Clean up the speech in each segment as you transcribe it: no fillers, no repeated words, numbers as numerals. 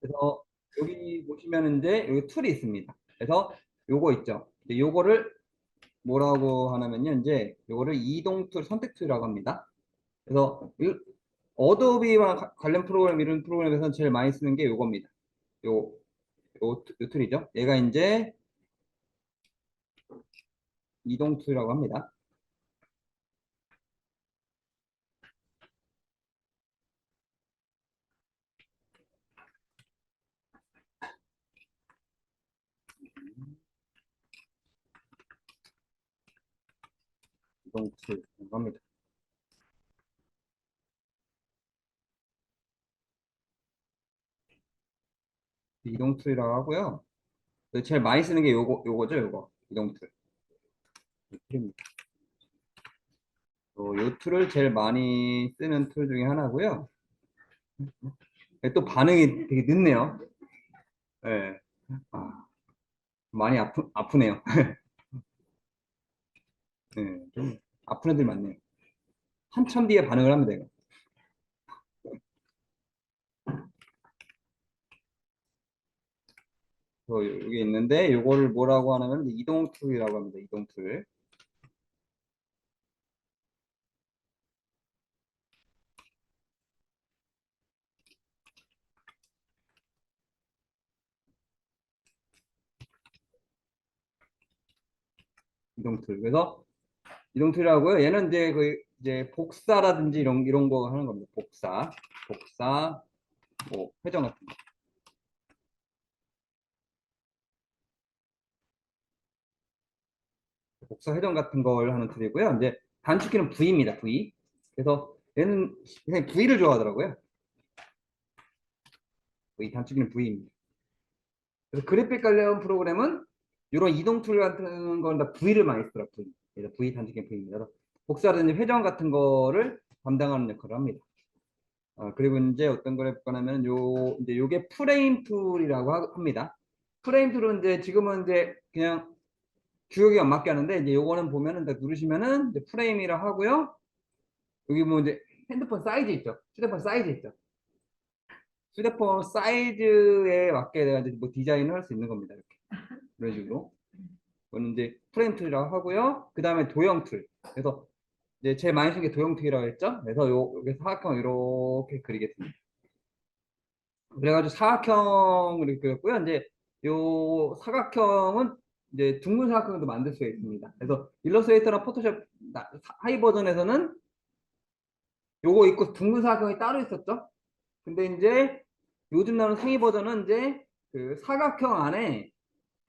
그래서 여기 보시면 이제 여기 툴이 있습니다. 그래서 요거 있죠. 이제 요거를 뭐라고 하냐면요. 이제 요거를 이동 툴, 선택 툴이라고 합니다. 그래서 어도비와 관련 프로그램 이런 프로그램에서는 제일 많이 쓰는 게 요겁니다. 요, 요 툴이죠. 얘가 이제 이동 툴이라고 합니다. 이동 툴이라고 합니다. 이동 툴이라고 하고요. 제일 많이 쓰는 게 요거죠, 요거. 이동 툴. 이 툴입니다. 요 툴을 제일 많이 쓰는 툴 중에 하나고요. 또 반응이 되게 늦네요. 예. 아, 많이 아프네요. 예, 좀 아픈 애들 많네요. 한참 뒤에 반응을 하면 돼요. 여기 있는데 요거를 뭐라고 하냐면 이동 툴이라고 합니다. 이동 툴. 이동 툴. 그래서 이동 툴이라고요. 얘는 이제 이제 복사라든지 이런 거 하는 겁니다. 복사, 뭐 회전 같은 거. 복사 회전 같은 걸 하는 툴이고요. 이제 단축키는 V입니다. V. 그래서 얘는 그냥 V를 좋아하더라고요. V 단축키는 V입니다. 그래서 그래픽 관련 프로그램은 이런 이동 툴 같은 건 다 V를 많이 쓰더라. V. 그래서 V 단축키는 V입니다. 그래서 복사라든지 회전 같은 거를 담당하는 역할을 합니다. 그리고 이제 어떤 걸 해볼까 하면 이제 요게 프레임 툴이라고 합니다. 프레임 툴은 이제 지금은 이제 그냥 주역이 안 맞게 하는데 이제 요거는 보면은 누르시면은 이제 프레임이라 하고요. 여기 뭐 이제 핸드폰 사이즈 있죠. 휴대폰 사이즈 있죠. 휴대폰 사이즈에 맞게 내가 이제 뭐 디자인을 할 수 있는 겁니다. 이렇게 이런 식으로. 이거는 이제 프레임 툴이라고 하고요. 그 다음에 도형 툴. 그래서 이제 제일 많이 쓴 게 도형 툴이라고 했죠. 그래서 여기 사각형 이렇게 그리겠습니다. 그래가지고 사각형을 이렇게 그렸고요. 이제 요 사각형은 이제 둥근 사각형도 만들 수가 있습니다. 그래서 일러스트레이터나 포토샵 하이 버전에서는 요거 있고 둥근 사각형이 따로 있었죠. 근데 이제 요즘 나오는 상위 버전은 이제 그 사각형 안에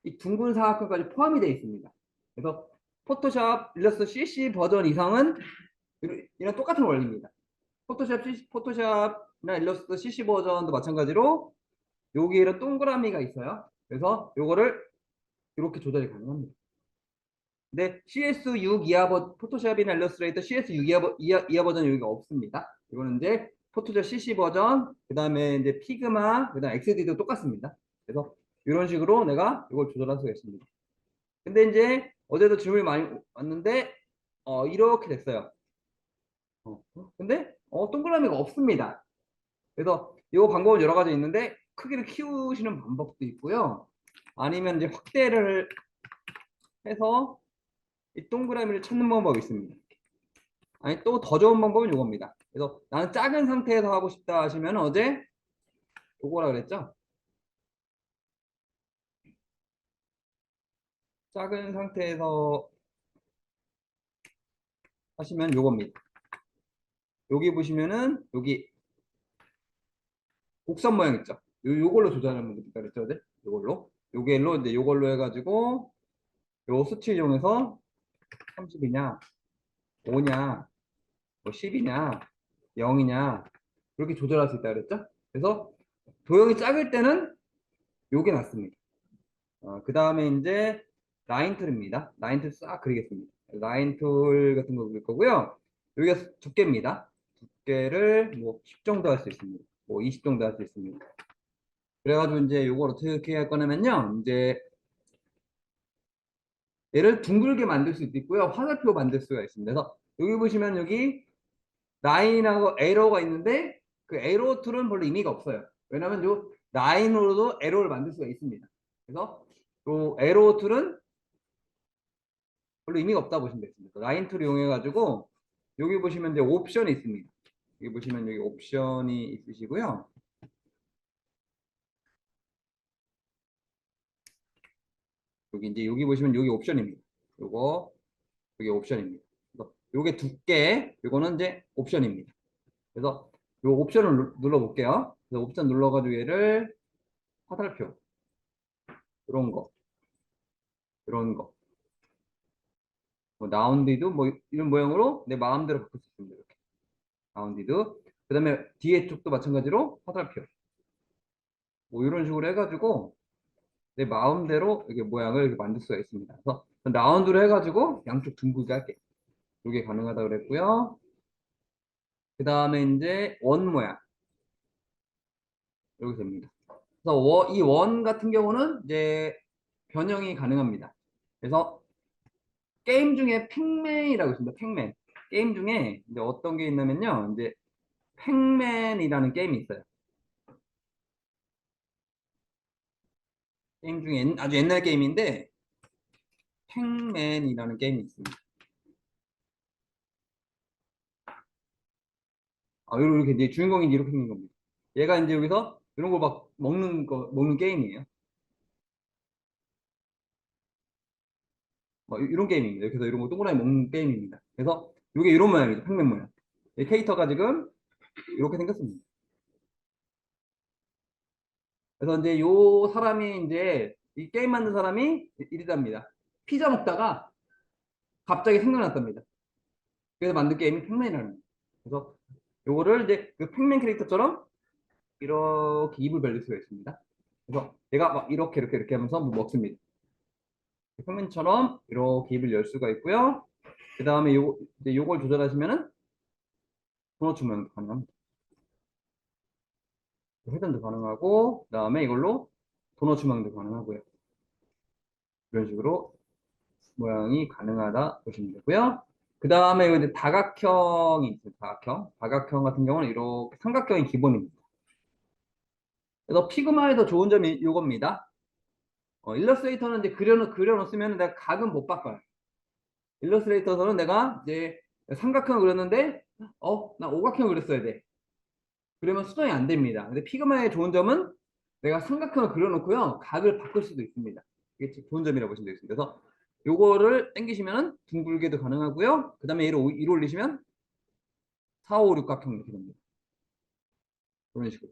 이 둥근 사각형까지 포함이 되어 있습니다. 그래서 포토샵 일러스트 CC 버전 이상은 이런 똑같은 원리입니다. 포토샵이나 일러스트 CC 버전도 마찬가지로 여기에는 동그라미가 있어요. 그래서 요거를 이렇게 조절이 가능합니다. 근데 CS6 포토샵이나 일러스트레이터 CS6 이하 버전 여기가 없습니다. 이거는 이제 포토샵 CC 버전, 그 다음에 이제 피그마, 그 다음에 XD도 똑같습니다. 그래서 이런 식으로 내가 이걸 조절할 수가 있습니다. 근데 이제 어제도 질문이 많이 왔는데, 이렇게 됐어요. 근데, 동그라미가 없습니다. 그래서 이 방법은 여러 가지 있는데, 크기를 키우시는 방법도 있고요. 아니면 이제 확대를 해서 이 동그라미를 찾는 방법이 있습니다. 아니 또 더 좋은 방법은 이겁니다. 그래서 나는 작은 상태에서 하고 싶다 하시면 어제 요거라 그랬죠? 작은 상태에서 하시면 요겁니다. 여기 보시면은 여기 곡선 모양 있죠? 요걸로 조절하면 됩니다. 그랬죠? 어제? 요걸로. 요걸로 이제 요걸로 해가지고 요 수치 이용해서 30이냐, 5냐, 뭐 10이냐, 0이냐 이렇게 조절할 수 있다 그랬죠? 그래서 도형이 작을 때는 요게 낫습니다. 그 다음에 이제 라인 툴입니다. 라인 툴 싹 그리겠습니다. 라인 툴 같은 거 그릴 거고요. 여기가 두께입니다. 두께를 뭐 10 정도 할 수 있습니다. 뭐 20 정도 할 수 있습니다. 그래가지고 이제 요걸 어떻게 할 거냐면요. 이제 얘를 둥글게 만들 수도 있고요. 화살표 만들 수가 있습니다. 그래서 여기 보시면 여기 라인하고 에러가 있는데 그 에러 툴은 별로 의미가 없어요. 왜냐면 요 라인으로도 에로를 만들 수가 있습니다. 그래서 요 에로 툴은 별로 의미가 없다 보시면 되겠습니다. 라인 툴을 이용해 가지고 여기 보시면 이제 옵션이 있습니다. 여기 보시면 여기 옵션이 있으시고요. 여기 이제 여기 보시면 여기 옵션입니다. 요거 여기 옵션입니다. 그래서 요게 두께, 요거는 이제 옵션입니다. 그래서 요 옵션을 눌러 볼게요. 그래서 옵션 눌러가지고 얘를 화살표 이런 거, 이런 거, 뭐 라운디드 뭐 이런 모양으로 내 마음대로 바꿀 수 있습니다. 이렇게 라운디드. 그다음에 뒤에 쪽도 마찬가지로 화살표. 뭐 이런 식으로 해가지고 내 마음대로 이게 모양을 이렇게 만들 수가 있습니다. 그래서 라운드로 해가지고 양쪽 둥글게 할게요. 이게 가능하다고 그랬고요. 그 다음에 이제 원 모양 이렇게 됩니다. 그래서 이 원 같은 경우는 이제 변형이 가능합니다. 그래서 게임 중에 팩맨이라고 있습니다. 팩맨. 게임 중에 이제 어떤 게 있냐면요. 이제 팩맨이라는 게임이 있어요. 게임 중에 아주 옛날 게임인데 팩맨이라는 게임이 있습니다. 이렇게 이제 주인공이 이렇게 생긴 겁니다. 얘가 이제 여기서 이런 걸 막 먹는 게임이에요. 이런 게임입니다. 그래서 이런 거 동그라미 먹는 게임입니다. 그래서 이게 이런 모양이죠. 팩맨 모양. 이 캐릭터가 지금 이렇게 생겼습니다. 그래서 이제 요 사람이 이제 이 게임 만든 사람이 이리답니다. 피자 먹다가 갑자기 생각났답니다. 그래서 만든 게임이 팩맨이라는 거예요. 그래서 요거를 이제 그 팩맨 캐릭터처럼 이렇게 입을 벌릴 수가 있습니다. 그래서 얘가 막 이렇게 하면서 뭐 먹습니다. 팩맨처럼 이렇게 입을 열 수가 있고요. 그 다음에 이제 요걸 조절하시면은 도넛 모양도 가능합니다. 회전도 가능하고, 그 다음에 이걸로 도넛 모양도 가능하고요. 이런 식으로 모양이 가능하다 보시면 되고요. 그 다음에 이제 다각형이 있어요. 다각형. 다각형 같은 경우는 이렇게 삼각형이 기본입니다. 그래서 피그마에 더 좋은 점이 이겁니다. 일러스트레이터는 이제 그려놓으면 내가 각은 못 바꿔요. 일러스트레이터는 내가 이제 삼각형을 그렸는데, 나 오각형을 그렸어야 돼. 그러면 수정이 안 됩니다. 근데 피그마의 좋은 점은 내가 삼각형을 그려놓고요. 각을 바꿀 수도 있습니다. 이게 좋은 점이라고 보시면 되겠습니다. 그래서 요거를 당기시면 둥글게도 가능하고요. 그 다음에 얘를 위로 올리시면 4, 5, 6각형 이렇게 됩니다.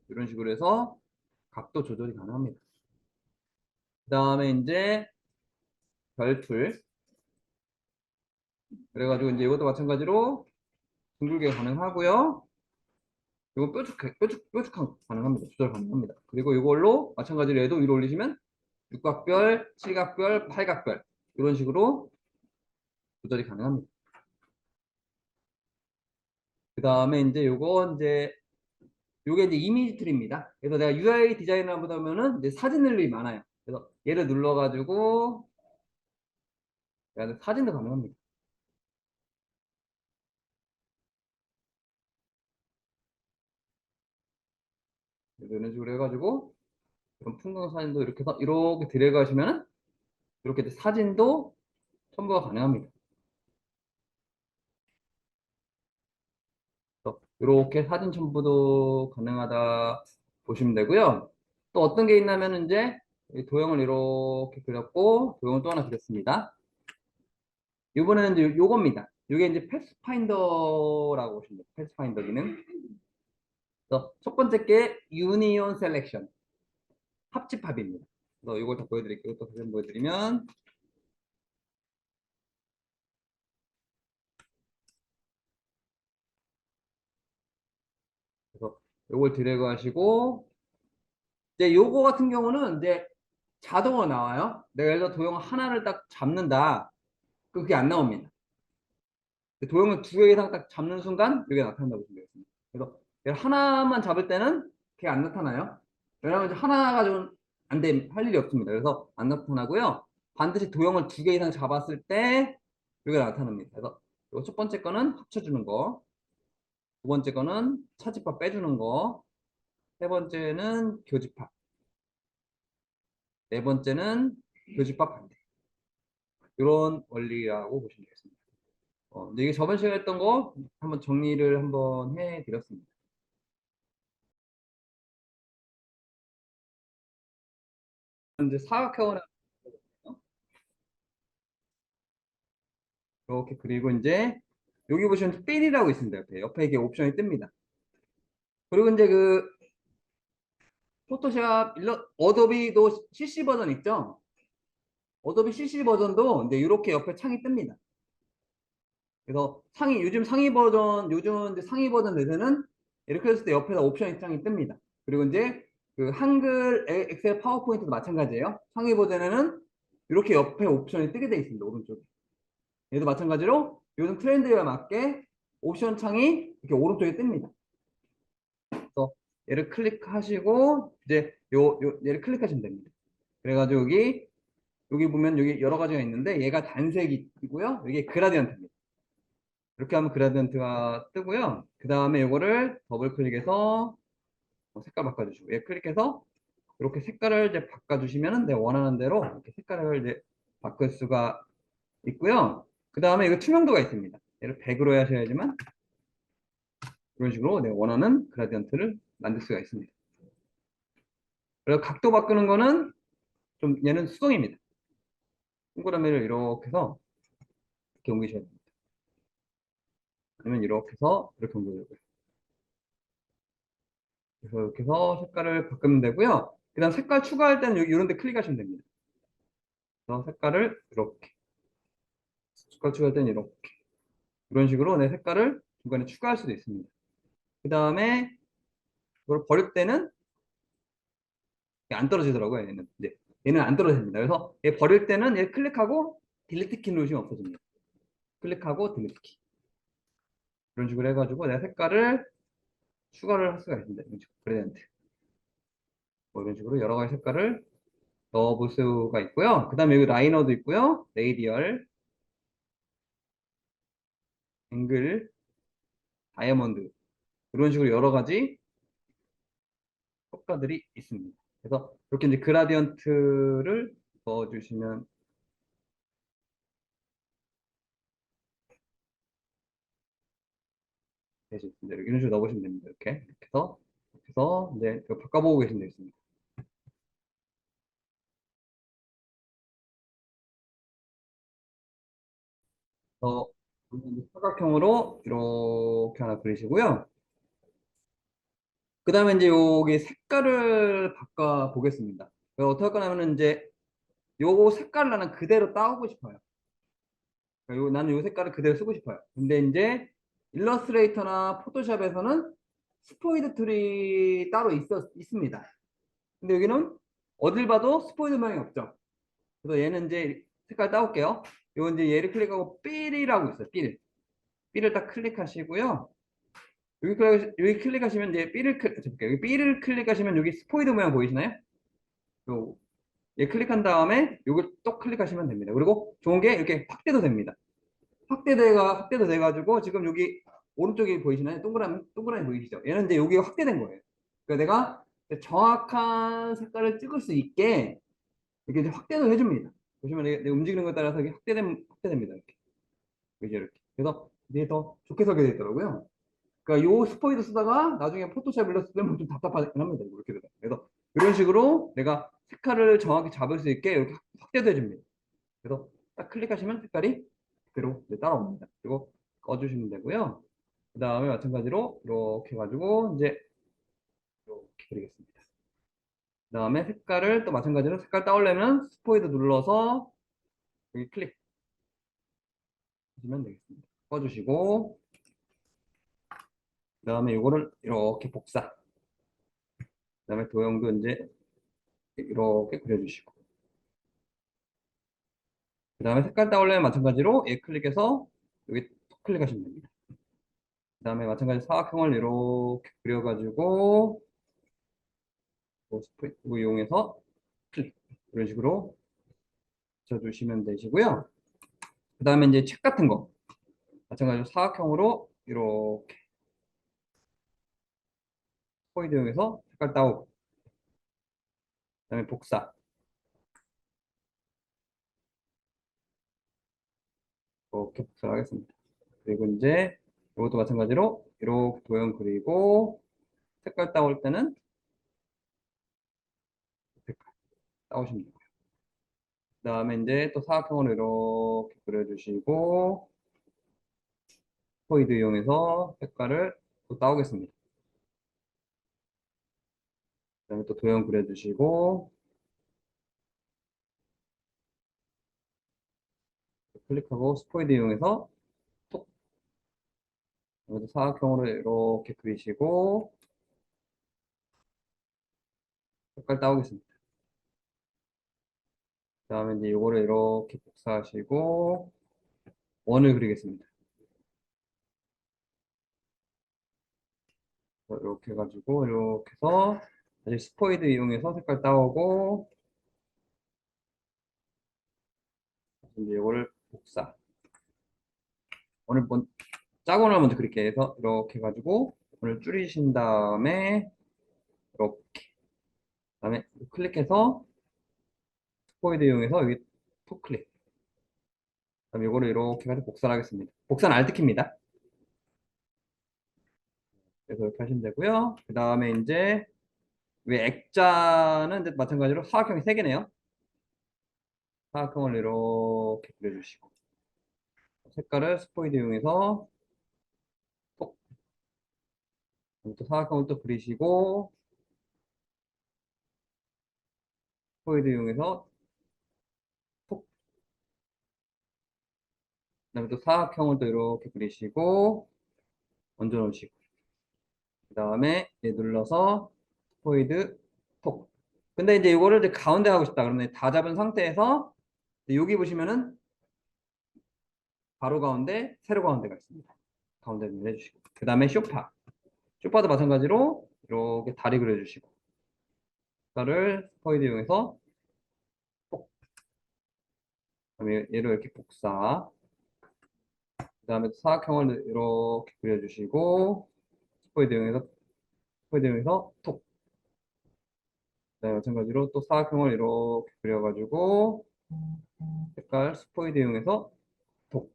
이런 식으로 해서 각도 조절이 가능합니다. 그 다음에 이제 별툴. 그래가지고 이제 이것도 마찬가지로 둥글게 가능하고요. 이거 뾰족한 가능합니다. 조절 가능합니다. 그리고 이걸로 마찬가지로 얘도 위로 올리시면 육각별, 칠각별, 팔각별 이런 식으로 조절이 가능합니다. 그 다음에 이제 요게 이제 이미지 툴입니다. 그래서 내가 UI 디자인을 하다 보면은 이제 사진 낼 일이 많아요. 그래서 얘를 눌러가지고 사진도 가능합니다. 이런 식으로 해가지고 이런 풍경 사진도 이렇게 해서 이렇게 드래그 하시면은 이렇게 사진도 첨부가 가능합니다. 이렇게 사진 첨부도 가능하다 보시면 되고요. 또 어떤 게 있냐면 이제 도형을 이렇게 그렸고 도형을 또 하나 그렸습니다. 이번에는 이제 요겁니다. 이게 이제 패스파인더라고 보시면 돼요. 패스파인더 기능. 그래서 첫 번째 게 유니온 셀렉션 합집합입니다. 그래서 이걸 더 보여드릴게요. 또 다시 한번 보여드리면 그래서 요걸 드래그 하시고 이제 요거 같은 경우는 이제 자동으로 나와요. 내가 예를 들어 도형 하나를 딱 잡는다. 그게 안 나옵니다. 도형을 두 개 이상 딱 잡는 순간 이게 나타난다고 보시면 되겠습니다. 그래서 하나만 잡을 때는 그게 안 나타나요. 왜냐하면 이제 하나 가지고는 할 일이 없습니다. 그래서 안 나타나고요. 반드시 도형을 두 개 이상 잡았을 때 이게 나타납니다. 그래서 첫 번째 거는 합쳐주는 거, 두 번째 거는 차집합 빼주는 거, 세 번째는 교집합. 네 번째는 교집합 반대. 이런 원리라고 보시면 되겠습니다. 근데 이게 저번 시간에 했던 거 한번 정리를 한번 해드렸습니다. 이제 사각형을 이렇게 그리고 이제 여기 보시면 필이라고 있습니다. 옆에 이게 옵션이 뜹니다. 그리고 이제 그 포토샵 어도비도 CC 버전 있죠? 어도비 CC 버전도 이제 이렇게 옆에 창이 뜹니다. 그래서 요즘 이제 상위 버전 내에는 이렇게 했을 때 옆에다 옵션 입장이 뜹니다. 그리고 이제 그 한글 엑셀 파워포인트도 마찬가지예요. 상위 버전에는 이렇게 옆에 옵션이 뜨게 돼 있습니다. 오른쪽에. 얘도 마찬가지로 요즘 트렌드에 맞게 옵션 창이 이렇게 오른쪽에 뜹니다. 그래서 얘를 클릭하시고 이제 얘를 클릭하시면 됩니다. 그래가지고 여기 보면 여기 여러 가지가 있는데 얘가 단색이고요. 이게 그라디언트입니다. 이렇게 하면 그라디언트가 뜨고요. 그 다음에 이거를 더블 클릭해서 색깔 바꿔주시고 얘 클릭해서 이렇게 색깔을 이제 바꿔주시면은 내 원하는 대로 이렇게 색깔을 이제 바꿀 수가 있고요. 그 다음에 이거 투명도가 있습니다. 얘를 100으로 하셔야지만 이런 식으로 내가 원하는 그라디언트를 만들 수가 있습니다. 그리고 각도 바꾸는 거는 좀 얘는 수동입니다. 동그라미를 이렇게 해서 이렇게 옮기셔야 됩니다. 아니면 이렇게 해서 이렇게 옮겨줘요. 그래서 이렇게 해서 색깔을 바꾸면 되고요. 그 다음 색깔 추가할 때는 이런 데 클릭하시면 됩니다. 그래서 색깔을 이렇게 색깔 추가할 때는 이렇게 이런 식으로 내 색깔을 중간에 추가할 수도 있습니다. 그 다음에 이걸 버릴 때는 안 떨어지더라고요. 얘는 이제 얘는 안 떨어집니다. 그래서 얘 버릴 때는 얘 클릭하고 딜리트 키 누르시면 없어집니다. 클릭하고 딜리트 키 이런 식으로 해가지고 내 색깔을 추가를 할 수가 있습니다. 이런 식으로 그레디언트 뭐 이런 식으로 여러 가지 색깔을 넣어볼 수가 있고요. 그 다음에 여기 라이너도 있고요. 레이디얼, 앵글, 다이아몬드 이런 식으로 여러 가지 효과들이 있습니다. 그래서 이렇게 이제 그라디언트를 넣어주시면 되겠습니다. 이런 식으로 넣어보시면 됩니다. 이렇게 해서 이제 바꿔보고 계시면 되겠습니다. 그래서 이제 사각형으로 이렇게 하나 그리시고요. 그 다음에 이제 여기 색깔을 바꿔 보겠습니다. 어떻게 할 거냐면 이제 요 색깔을 나는 그대로 따오고 싶어요. 나는 요 색깔을 그대로 쓰고 싶어요. 근데 이제 일러스트레이터나 포토샵에서는 스포이드 툴이 따로 있습니다. 근데 여기는 어딜 봐도 스포이드 모양이 없죠. 그래서 얘는 이제 색깔 따올게요. 요 이제 얘를 클릭하고 삘이라고 있어요. 삘. 삘을 딱 클릭하시고요. 여기 클릭하시면 이제 여기 B를 클릭하시면 여기 스포이드 모양 보이시나요? 요, 얘 클릭한 다음에 요걸 또 클릭하시면 됩니다. 그리고 좋은 게 이렇게 확대도 됩니다. 확대도 돼가지고 지금 여기 오른쪽에 보이시나요? 동그라미 보이시죠? 얘는 이제 여기가 확대된 거예요. 그러니까 내가 정확한 색깔을 찍을 수 있게 이렇게 이제 확대도 해줍니다. 보시면 내가 움직이는 것에 따라서 이게 확대됩니다. 이렇게. 이렇게. 그래서 이제 더 좋게 설계되어 있더라고요. 그러니까 요 스포이드 쓰다가 나중에 포토샵 일러스트 때문에 좀 답답하긴 합니다. 이렇게 되다. 그래서 이런 식으로 내가 색깔을 정확히 잡을 수 있게 이렇게 확대도 해줍니다. 그래서 딱 클릭하시면 색깔이 그대로 따라옵니다. 그리고 꺼주시면 되고요. 그 다음에 마찬가지로 이렇게 해가지고 이제 이렇게 그리겠습니다. 그 다음에 색깔을 또 마찬가지로 색깔 따오려면 스포이드 눌러서 여기 클릭 하시면 되겠습니다. 꺼주시고 그 다음에 이거를 이렇게 복사 그 다음에 도형도 이제 이렇게 그려주시고 그 다음에 색깔 따오려면 마찬가지로 얘 클릭해서 여기 톡 클릭하시면 됩니다. 그 다음에 마찬가지 사각형을 이렇게 그려가지고 스프레드 이용해서 클릭 이런 식으로 붙여주시면 되시고요. 그 다음에 이제 책 같은 거 마찬가지로 사각형으로 이렇게 포인트 이용해서 색깔 따오고 그 다음에 복사 이렇게 복사를 하겠습니다. 그리고 이제 이것도 마찬가지로 이렇게 도형 그리고 색깔 따올 때는 색깔 따오시면 돼요. 그 다음에 이제 또 사각형으로 이렇게 그려주시고 포이드 이용해서 색깔을 또 따오겠습니다. 그 다음에 또 도형 그려주시고 클릭하고 스포이드 이용해서 톡 여기서 사각형으로 이렇게 그리시고 색깔 따오겠습니다. 그 다음에 이제 이거를 이렇게 복사하시고 원을 그리겠습니다. 이렇게 해가지고 이렇게 해서 다시 스포이드 이용해서 색깔 따오고 이제 이거를 복사 오늘 짜고를 먼저 그렇게 해서 이렇게 해가지고 오늘 줄이신 다음에 이렇게 그다음에 클릭해서 스포이드 이용해서 여기 톡 클릭 그다음에 이거를 이렇게 해가지고 복사를 하겠습니다. 복사는 Alt키입니다. 그래서 이렇게 하시면 되고요. 그 다음에 이제 왜 액자는 이제 마찬가지로 사각형이 3개네요. 사각형을 이렇게 그려주시고 색깔을 스포이드 이용해서 톡 또 사각형을 또 그리시고 스포이드 이용해서 톡 그다음에 또 사각형을 또 이렇게 그리시고 얹어 놓으시고 그 다음에 눌러서 스포이드 톡 근데 이제 이거를 이제 가운데 하고 싶다 그러면 다 잡은 상태에서 여기 보시면은 바로 가운데 세로 가운데가 있습니다. 가운데 해주시고 그 다음에 쇼파도 마찬가지로 이렇게 다리 그려주시고 그거를 스포이드 이용해서 톡 그다음에 얘를 이렇게 복사 그 다음에 사각형을 이렇게 그려주시고 스포이드 이용해서 톡 네, 마찬가지로 또 사각형을 이렇게 그려가지고 색깔 스포이드 이용해서 톡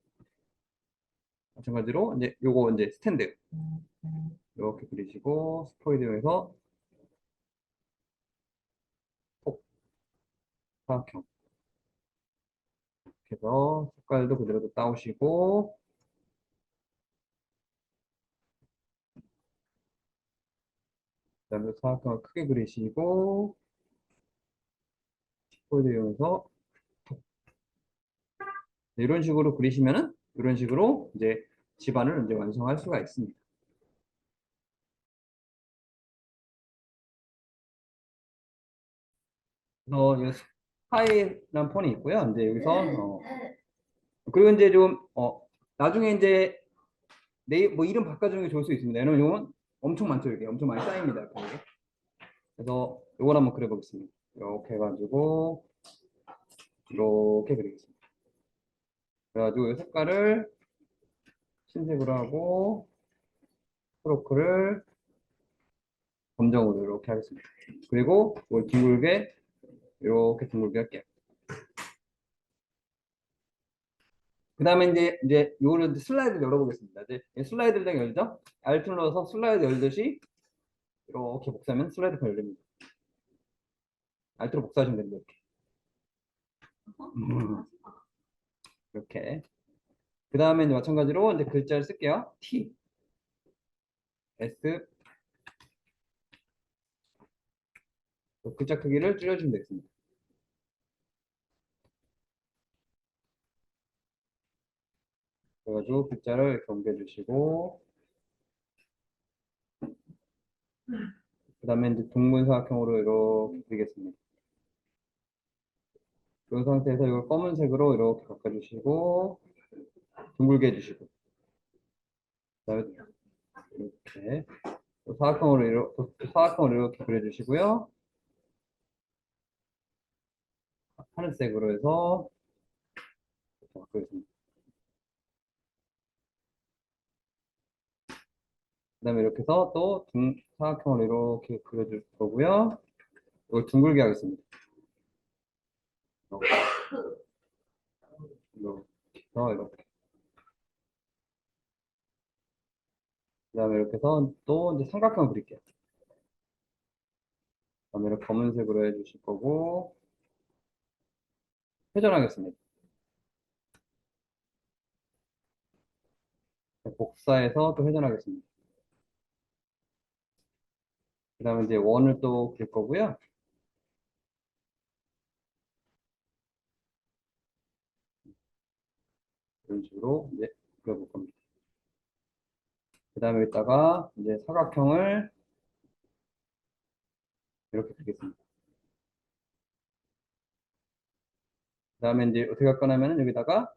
마찬가지로 이제 요거 이제 스탠드 이렇게 그리시고 스포이드 이용해서 톡 사각형 이렇게 해서 색깔도 그대로 또 따오시고 그다음에 사각형을 크게 그리시고 스포이드 이용해서 톡 이런 식으로 그리시면은 이런 식으로 이제 집안을 이제 완성할 수가 있습니다. 그래서 이 스파이라는 폰이 있고요. 이제 여기서 그리고 이제 좀 나중에 이제 뭐 이름 바꿔주는 게 좋을 수 있습니다. 왜냐면 이건 엄청 많죠. 이게 엄청 많이 쌓입니다. 이렇게. 그래서 이걸 한번 그려보겠습니다. 이렇게 해가지고 이렇게 그리겠습니다. 그래가지고 이 색깔을 흰색으로 하고 스트로크를 검정으로 이렇게 하겠습니다. 그리고 이걸 둥글게 이렇게 둥글게 할게요. 그 다음에 이제 요거는 슬라이드 열어보겠습니다. 이제 슬라이드를 딱 열죠? Alt 눌러서 슬라이드 열듯이 이렇게 복사하면 슬라이드가 열립니다. Alt로 복사하시면 됩니다. 이렇게. 그 다음에 이제 마찬가지로 이제 글자를 쓸게요. T, S. 글자 크기를 줄여주면 되겠습니다. 그래가지고 글자를 이렇게 옮겨주시고 그 다음에 이제 둥근사각형으로 이렇게 그리겠습니다. 이 상태에서 이걸 검은색으로 이렇게 바꿔주시고 둥글게 해주시고 그다음에 이렇게 사각형으로 이렇게 그려주시고요. 하늘색으로 해서 이렇게 바꾸겠습니다. 그 다음에 이렇게 해서 또 사각형으로 이렇게 그려줄 거고요. 이걸 둥글게 하겠습니다. 이렇게 해서 이렇게. 그다음에 이렇게 해서 또 이제 삼각형 그릴게요. 그다음에 이렇게 검은색으로 해주실 거고 회전하겠습니다. 복사해서 또 회전하겠습니다. 그다음에 이제 원을 또 그릴 거고요. 이런 식으로 이제 그려볼 겁니다. 그다음에 여기다가 이제 사각형을 이렇게 그리겠습니다. 그다음에 이제 어떻게 할 거냐면은 여기다가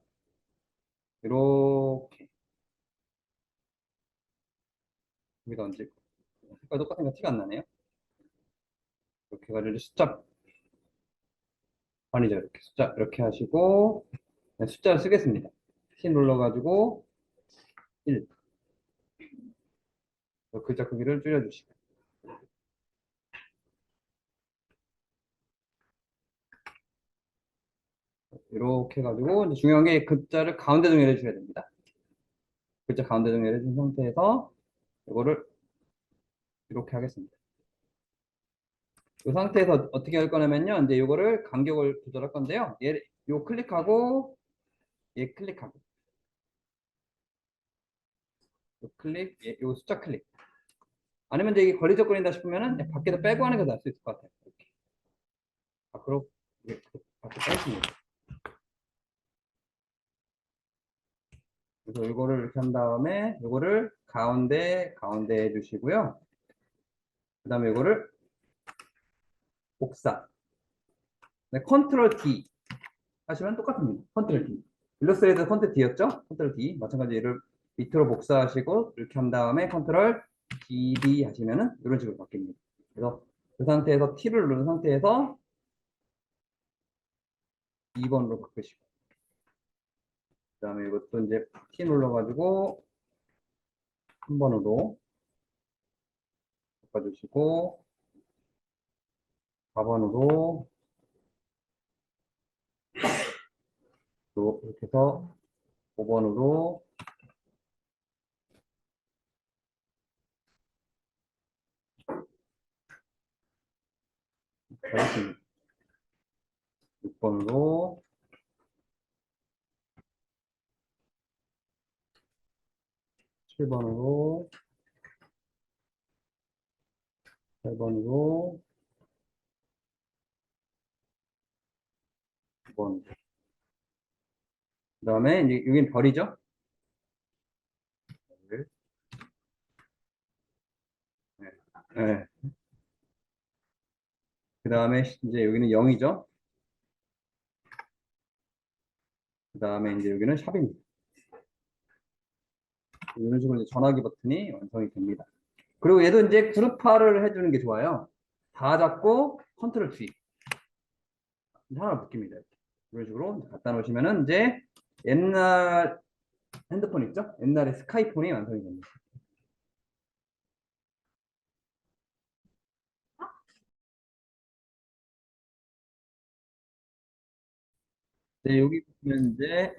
이렇게 여기다 얹을 거. 색깔 똑같은 거 티가 안 나네요. 이렇게 해가지고 이제 숫자 아니죠. 이렇게 숫자 이렇게 하시고 숫자를 쓰겠습니다. C 눌러가지고 1 글자 크기를 줄여주시고 이렇게 해가지고 이제 중요한 게 글자를 가운데 정렬해 주셔야 됩니다. 글자 가운데 정렬해 준 상태에서 이거를 이렇게 하겠습니다. 이 상태에서 어떻게 할 거냐면요. 이제 이거를 간격을 조절할 건데요. 요 클릭하고 얘 클릭하고 요 클릭 요 숫자 클릭 아니면 이제 이게 걸리적거린다 싶으면은 밖에다 빼고 하는 게 나을 수 있을 것 같아요. 이렇게 밖으로 이렇게 밖에 빼십니다. 그래서 이거를 이렇게 한 다음에 이거를 가운데 해주시고요. 그 다음에 이거를 복사. 네, 컨트롤 D 하시면 똑같습니다. 컨트롤 D. 일러스트레이터 컨트롤 D였죠? 컨트롤 D. 마찬가지로 밑으로 복사하시고 이렇게 한 다음에 컨트롤 DD 하시면은 이런 식으로 바뀝니다. 그래서 그 상태에서 T를 누른 상태에서 2번으로 바꾸시고 그 다음에 이것도 이제 T 눌러가지고 3번으로 바꿔주시고 4번으로 또 이렇게 해서 5번으로 잘했습니다. 6번으로 7번으로 8번으로 9번 그 다음에 이제 여긴 별이죠? 네. 네. 그 다음에 이제 여기는 0이죠? 그 다음에 이제 여기는 샵입니다. 이런 식으로 이제 전화기 버튼이 완성이 됩니다. 그리고 얘도 이제 그룹화를 해주는 게 좋아요. 다 잡고 컨트롤 G 하나 바뀝니다. 이런 식으로 갖다 놓으시면은 이제 옛날 핸드폰 있죠? 옛날에 스카이폰이 완성이 됩니다. 네, 여기 보면 이제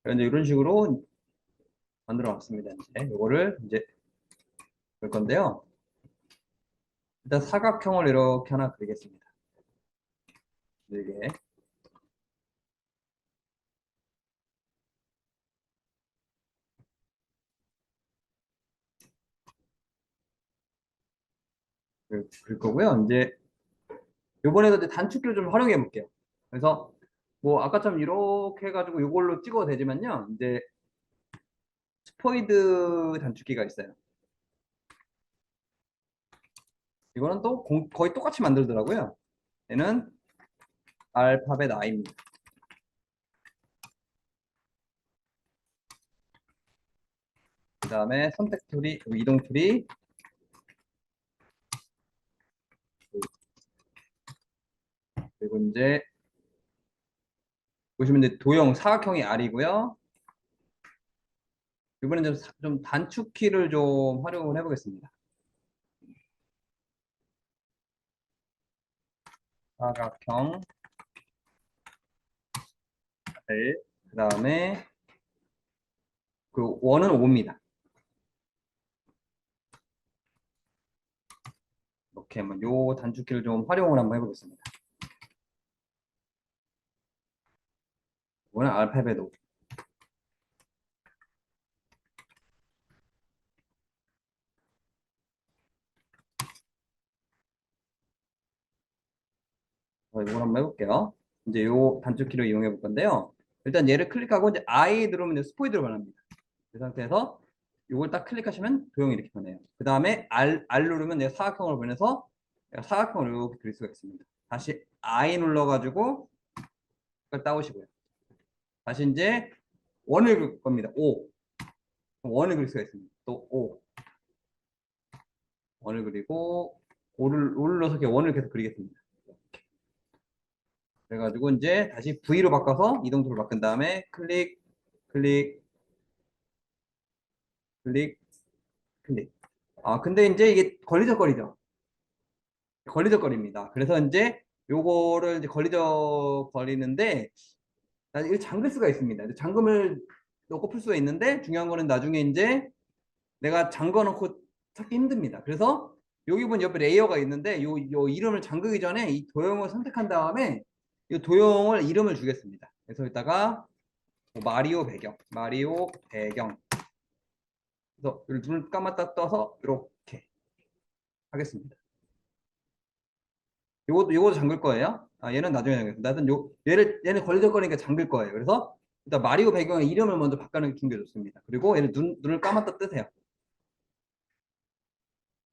이런 식으로 만들어 놨습니다. 이제 요거를 이제 볼 건데요. 일단 사각형을 이렇게 하나 그리겠습니다. 이게 그릴 거고요. 이제 요번에도 이제 단축키를 좀 활용해 볼게요. 그래서 뭐 아까처럼 이렇게 해가지고 이걸로 찍어도 되지만요. 이제 스포이드 단축키가 있어요. 이거는 또 거의 똑같이 만들더라고요. 얘는 알파벳 I입니다. 그 다음에 선택 툴이, 이동 툴이 그리고 이제 보시면 이제 도형 사각형이 R이고요. 이번엔 좀 단축키를 좀 활용을 해보겠습니다. 사각형 L 그 다음에 그 원은 5입니다. 이렇게 한번 요 단축키를 좀 활용을 한번 해보겠습니다. 이거는 알파벳 O. 이걸 한번 해볼게요. 이제 요 단축키를 이용해 볼 건데요. 일단 얘를 클릭하고 이제 I 누르면 이제 스포이드로 변합니다. 이 상태에서 이걸 딱 클릭하시면 도형이 이렇게 변해요. 그 다음에 R 누르면 내가 사각형으로 변해서 내가 사각형을 이렇게 그릴 수가 있습니다. 다시 I 눌러가지고 그걸 따오시고요. 다시 이제 원을 그릴 겁니다. O. 원을 그릴 수가 있습니다. 또 O. 원을 그리고 O를 눌러서 이렇게 원을 계속 그리겠습니다. 그래가지고 이제 다시 V로 바꿔서 이동도를 바꾼 다음에 클릭, 클릭, 클릭, 클릭. 근데 이제 이게 걸리적거리죠. 걸리적거립니다. 그래서 이제 요거를 이제 걸리적거리는데 이거 잠글 수가 있습니다. 잠금을 넣고 풀 수가 있는데 중요한 거는 나중에 이제 내가 잠궈 놓고 찾기 힘듭니다. 그래서 여기 보면 옆에 레이어가 있는데 요 이름을 잠그기 전에 이 도형을 선택한 다음에 이 도형을 이름을 주겠습니다. 그래서 이따가 뭐 마리오 배경 그래서 눈을 감았다 떠서 이렇게 하겠습니다. 요것도 잠글 거예요. 얘는 나중에 잠겠습니다. 하여튼 얘는 걸리적거리니까 잠글 거예요. 그래서 일단 마리오 배경의 이름을 먼저 바꾸는 게 좋습니다. 그리고 얘는 눈을 감았다 뜨세요.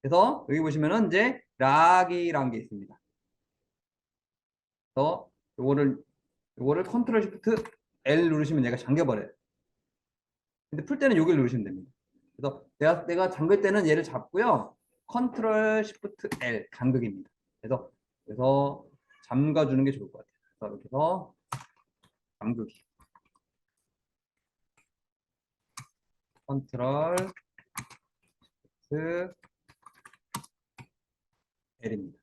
그래서 여기 보시면은 이제 락이라는 게 있습니다. 그래서 요거를 컨트롤 시프트 L 누르시면 얘가 잠겨버려요. 근데 풀 때는 여기를 누르시면 됩니다. 그래서 내가 잠글 때는 얘를 잡고요. 컨트롤 시프트 L 잠그기입니다. 그래서 잠가주는 게 좋을 것 같아요. 그래서 이렇게 해서 잠그기. 컨트롤 시프트 L입니다.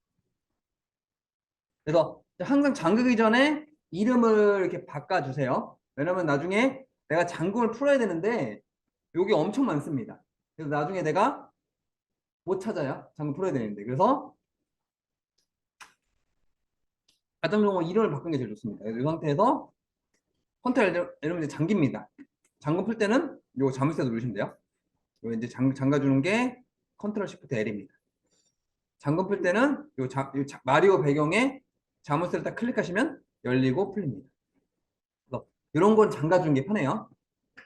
그래서 항상 잠그기 전에 이름을 이렇게 바꿔주세요. 왜냐면 나중에 내가 잠금을 풀어야 되는데 여기 엄청 많습니다. 그래서 나중에 내가 못 찾아요. 잠금 풀어야 되는데. 그래서 같은 경우 이름을 바꾸는 게 제일 좋습니다. 이 상태에서 컨트롤 이러면 이제 잠깁니다. 잠금 풀 때는 요 자물쇠 누르시면 돼요. 요 이제 잠가주는 게 컨트롤 시프트 L입니다. 잠금 풀 때는 요 마리오 배경에 자물쇠를 딱 클릭하시면 열리고 풀립니다. 그래서 이런 건 잠가주는 게 편해요.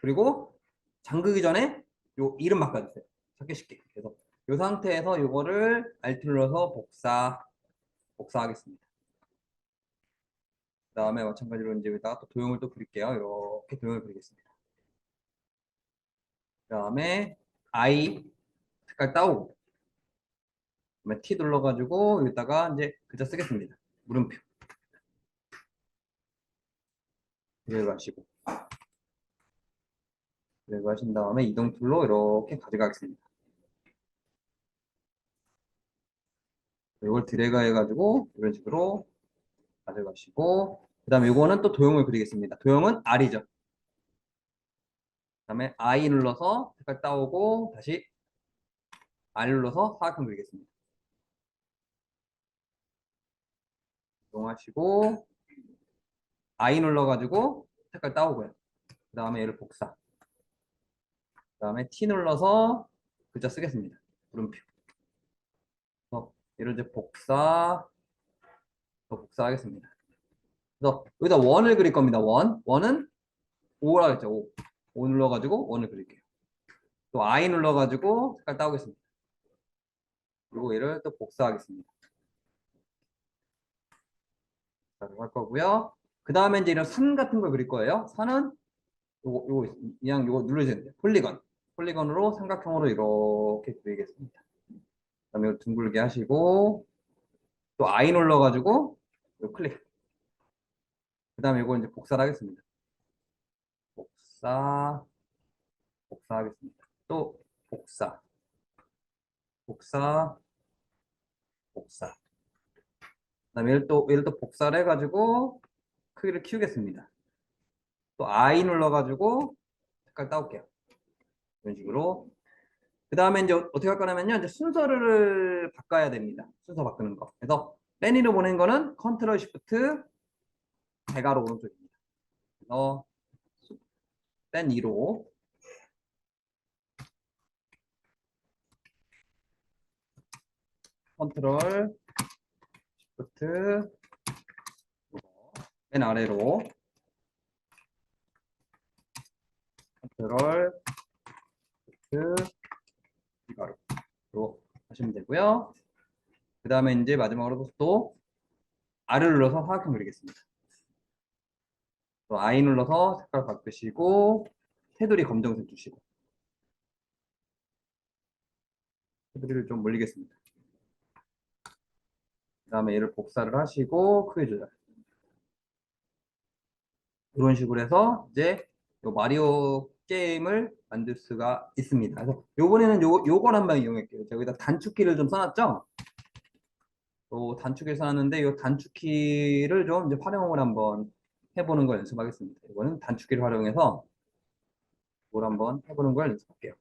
그리고 잠그기 전에 요 이름 바꿔주세요. 찾기 쉽게. 그래서 이 상태에서 이거를 Alt 눌러서 복사하겠습니다. 그 다음에 마찬가지로 이제 여기다가 또 도형을 또 그릴게요. 이렇게 도형을 그리겠습니다. 그 다음에 I 색깔 따오고, 그다음에 T 눌러가지고 여기다가 이제 글자 쓰겠습니다. 물음표. 그대로 하시고, 그대로 하신 다음에 이동 툴로 이렇게 가져가겠습니다. 이걸 드래그 해가지고 이런 식으로 가져가시고, 그 다음에 이거는 또 도형을 그리겠습니다. 도형은 R이죠. 그 다음에 I 눌러서 색깔 따오고 다시 R 눌러서 사각형 그리겠습니다. 이동하시고 I 눌러가지고 색깔 따오고요. 그 다음에 얘를 복사. 그 다음에 T 눌러서 글자 쓰겠습니다. 물음표. 얘를 이제 복사하겠습니다. 그래서 여기다 원을 그릴 겁니다. 원은 5라고 했죠. 5 눌러가지고 원을 그릴게요. 또 I 눌러가지고 색깔 따오겠습니다. 그리고 얘를 또 복사하겠습니다. 할 거고요. 그 다음에 이제 이런 산 같은 걸 그릴 거예요. 산은 그냥 요거 누르시면 돼요. 폴리건으로 삼각형으로 이렇게 그리겠습니다. 그다음에 이거 둥글게 하시고 또 I 눌러가지고 요 클릭. 그다음에 이거 이제 복사를 하겠습니다. 복사하겠습니다. 또 복사. 그다음에 얘를 또 복사를 해가지고 크기를 키우겠습니다. 또 I 눌러가지고 색깔 따올게요. 이런 식으로 그 다음에 이제 어떻게 할 거냐면요. 이제 순서를 바꿔야 됩니다. 순서 바꾸는 거. 그래서 뺀 위로 보낸 거는 컨트롤 시프트 대괄호 오른쪽입니다. 그래서 뺀 위로 컨트롤 시프트 맨 아래로 컨트롤 시프트 대괄호로 하시면 되고요. 그 다음에 이제 마지막으로 또 R을 눌러서 사각형 그리겠습니다. 또 I 눌러서 색깔 바꾸시고 테두리 검정색 주시고 테두리를 좀 올리겠습니다. 그 다음에 얘를 복사를 하시고 크기 조절. 이런 식으로 해서 이제 요 마리오 게임을 만들 수가 있습니다. 그래서 요번에는 요걸 한번 이용할게요. 제가 여기다 단축키를 좀 써놨죠? 또 단축키를 써놨는데 요 단축키를 좀 이제 활용을 한번 해보는 걸 연습하겠습니다. 이거는 단축키를 활용해서 이걸 한번 해보는 걸 연습할게요.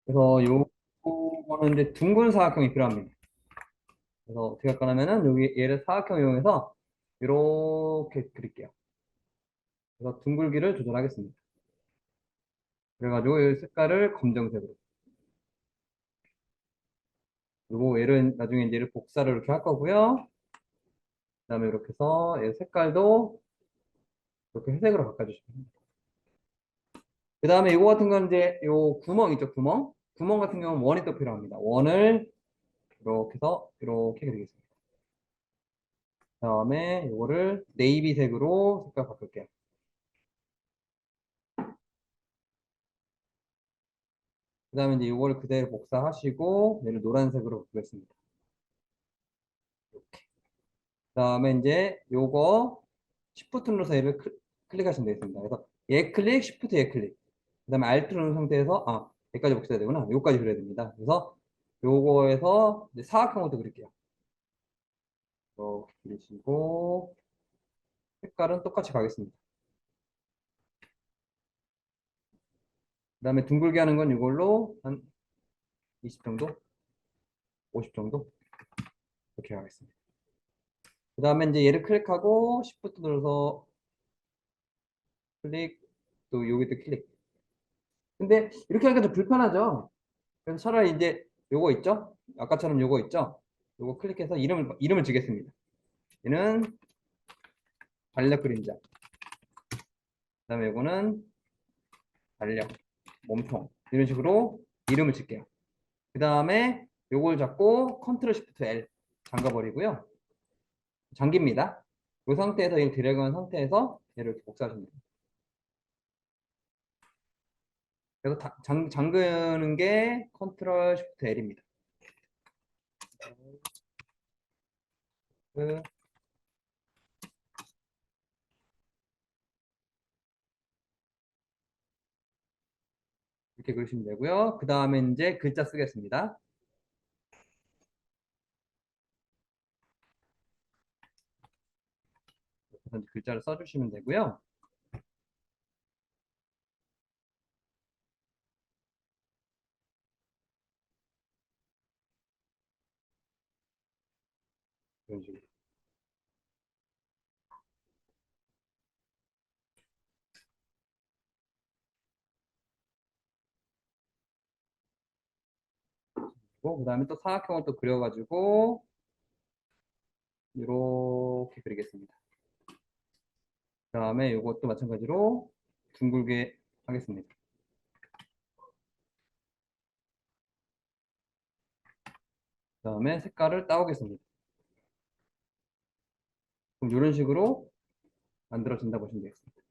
그래서 요거는 이제 둥근 사각형이 필요합니다. 그래서 어떻게 할 거냐면은 여기 얘를 사각형 이용해서 이렇게 그릴게요. 그래서 둥글기를 조절하겠습니다. 그래가지고 이 색깔을 검정색으로. 그리고 얘를 나중에 이제 얘를 복사를 이렇게 할 거고요. 그다음에 이렇게 해서 얘 색깔도 이렇게 회색으로 바꿔주시면 됩니다. 그다음에 이거 같은 건 이제 요 구멍 있죠, 구멍. 구멍 같은 경우는 원이 또 필요합니다. 원을 이렇게 해서 이렇게 그리겠습니다. 그다음에 이거를 네이비색으로 색깔 바꿀게요. 그다음에 이제 이걸 그대로 복사하시고 얘를 노란색으로 바꾸겠습니다. 이렇게. 그다음에 이제 요거 Shift 눌러서 얘를 클릭하시면 되겠습니다. 그래서 얘 클릭, Shift 얘 클릭. 그다음에 Alt 누른 상태에서 여기까지 복사해야 되구나. 여기까지 그려야 됩니다. 그래서 요거에서 이제 사각형부터 그릴게요. 이렇게 그리시고 색깔은 똑같이 가겠습니다. 그다음에 둥글게 하는 건 이걸로 한 20 정도, 50 정도 이렇게 가겠습니다. 그다음에 이제 얘를 클릭하고 Shift 눌러서 클릭, 또 여기도 클릭. 근데 이렇게 하니까 좀 불편하죠. 그래서 차라리 이제 요거 있죠? 아까처럼 요거 있죠? 요거 클릭해서 이름을 주겠습니다. 얘는 달력 그림자. 그다음에 요거는 달력, 몸통. 이런 식으로 이름을 짓게요. 그다음에 요걸 잡고 컨트롤 시프트 L 잠가버리고요. 잠깁니다. 이 상태에서 이 드래그한 상태에서 얘를 이렇게 복사하시면 됩니다. 그래서 잠그는 게 컨트롤 시프트 L입니다. 이렇게 그리시면 되고요. 그 다음에 이제 글자 쓰겠습니다. 그래서 글자를 써주시면 되고요. 이런 식으로. 그 다음에 또 사각형을 또 그려가지고 이렇게 그리겠습니다. 그 다음에 이것도 마찬가지로 둥글게 하겠습니다. 그 다음에 색깔을 따오겠습니다. 그럼 이런 식으로 만들어진다 보시면 되겠습니다.